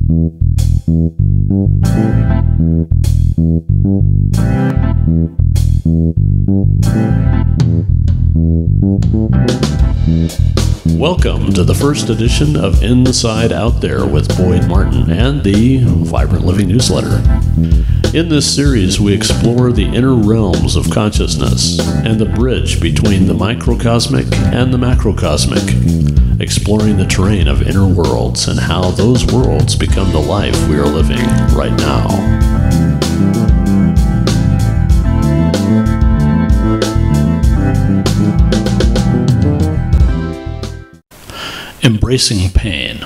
Welcome to the first edition of Inside Out There with Boyd Martin and the Vibrant Living newsletter. In this series, we explore the inner realms of consciousness and the bridge between the microcosmic and the macrocosmic, exploring the terrain of inner worlds and how those worlds become the life we are living right now. Embracing pain.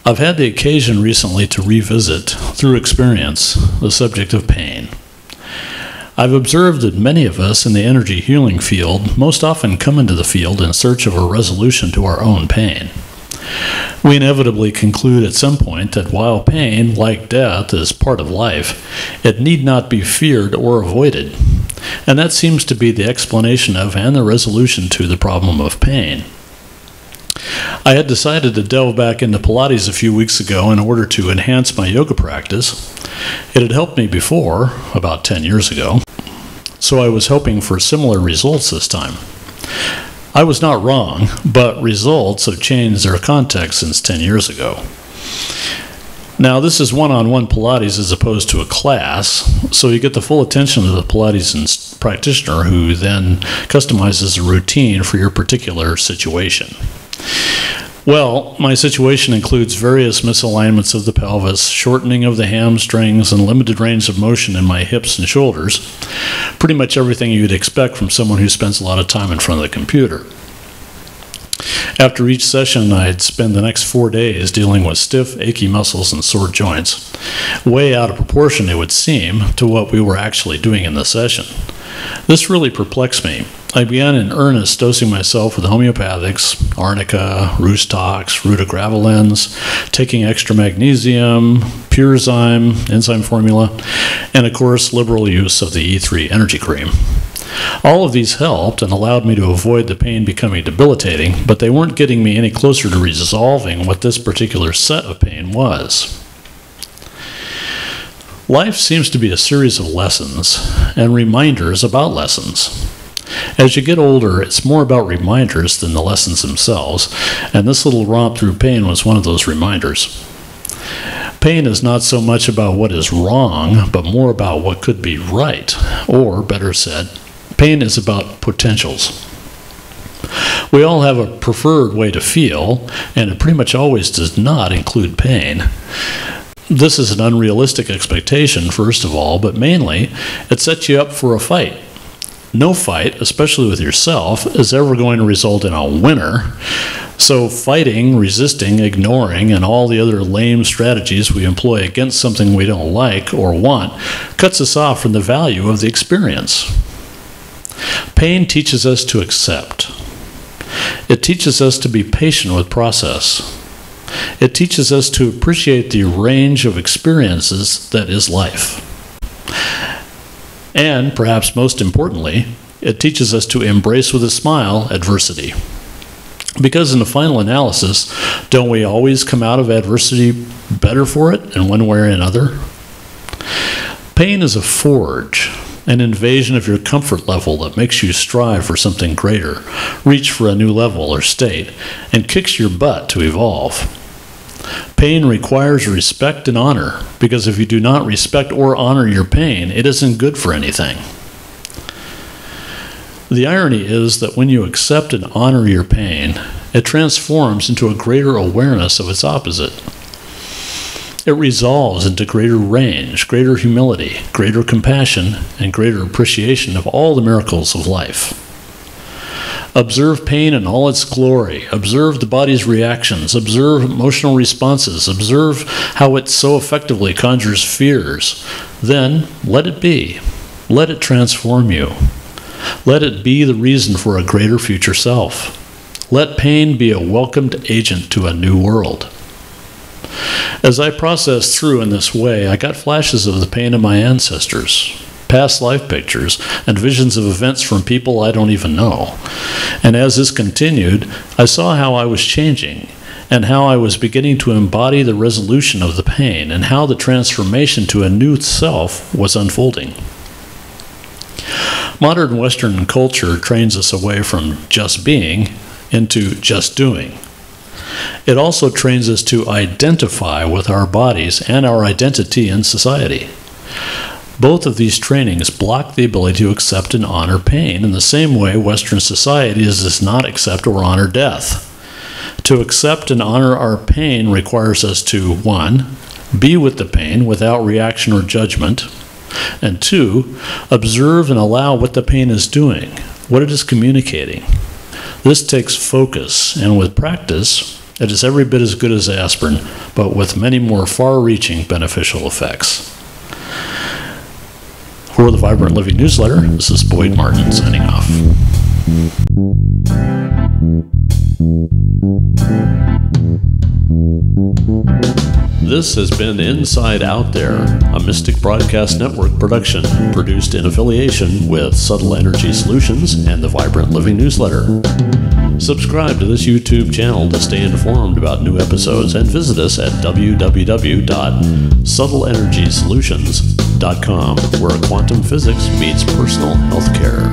I've had the occasion recently to revisit, through experience, the subject of pain. I've observed that many of us in the energy healing field most often come into the field in search of a resolution to our own pain. We inevitably conclude at some point that while pain, like death, is part of life, it need not be feared or avoided. And that seems to be the explanation of and the resolution to the problem of pain. I had decided to delve back into Pilates a few weeks ago in order to enhance my yoga practice. It had helped me before, about 10 years ago, so I was hoping for similar results this time. I was not wrong, but results have changed their context since 10 years ago. Now, this is one-on-one Pilates as opposed to a class, so you get the full attention of the Pilates practitioner who then customizes a routine for your particular situation. Well, my situation includes various misalignments of the pelvis, shortening of the hamstrings, and limited range of motion in my hips and shoulders. Pretty much everything you'd expect from someone who spends a lot of time in front of the computer. After each session, I'd spend the next 4 days dealing with stiff, achy muscles and sore joints, way out of proportion, it would seem, to what we were actually doing in the session. This really perplexed me. I began in earnest dosing myself with homeopathics, arnica, Rustox, rutagravelins, taking extra magnesium, Purezyme, enzyme formula, and of course liberal use of the E3 energy cream. All of these helped and allowed me to avoid the pain becoming debilitating, but they weren't getting me any closer to resolving what this particular set of pain was. Life seems to be a series of lessons and reminders about lessons. As you get older, it's more about reminders than the lessons themselves, and this little romp through pain was one of those reminders. Pain is not so much about what is wrong, but more about what could be right, or better said, pain is about potentials. We all have a preferred way to feel, and it pretty much always does not include pain. This is an unrealistic expectation, first of all, but mainly, it sets you up for a fight. No fight, especially with yourself, is ever going to result in a winner. So fighting, resisting, ignoring, and all the other lame strategies we employ against something we don't like or want cuts us off from the value of the experience. Pain teaches us to accept. It teaches us to be patient with process. It teaches us to appreciate the range of experiences that is life. And, perhaps most importantly, it teaches us to embrace with a smile adversity. Because in the final analysis, don't we always come out of adversity better for it in one way or another? Pain is a forge, an invasion of your comfort level that makes you strive for something greater, reach for a new level or state, and kicks your butt to evolve. Pain requires respect and honor, because if you do not respect or honor your pain, it isn't good for anything. The irony is that when you accept and honor your pain, it transforms into a greater awareness of its opposite. It resolves into greater range, greater humility, greater compassion, and greater appreciation of all the miracles of life. Observe pain in all its glory. Observe the body's reactions. Observe emotional responses. Observe how it so effectively conjures fears. Then let it be. Let it transform you. Let it be the reason for a greater future self. Let pain be a welcomed agent to a new world. As I processed through in this way, I got flashes of the pain of my ancestors, past life pictures, and visions of events from people I don't even know. And as this continued, I saw how I was changing, and how I was beginning to embody the resolution of the pain, and how the transformation to a new self was unfolding. Modern Western culture trains us away from just being into just doing. It also trains us to identify with our bodies and our identity in society. Both of these trainings block the ability to accept and honor pain in the same way Western society does not accept or honor death. To accept and honor our pain requires us to, 1, be with the pain without reaction or judgment, and 2, observe and allow what the pain is doing, what it is communicating. This takes focus, and with practice, it is every bit as good as aspirin, but with many more far-reaching beneficial effects. For the Vibrant Living Newsletter, this is Boyd Martin signing off. This has been Inside Out There, a Mystic Broadcast Network production, produced in affiliation with Subtle Energy Solutions and the Vibrant Living Newsletter. Subscribe to this YouTube channel to stay informed about new episodes, and visit us at www.subtleenergysolutions.com, where quantum physics meets personal healthcare.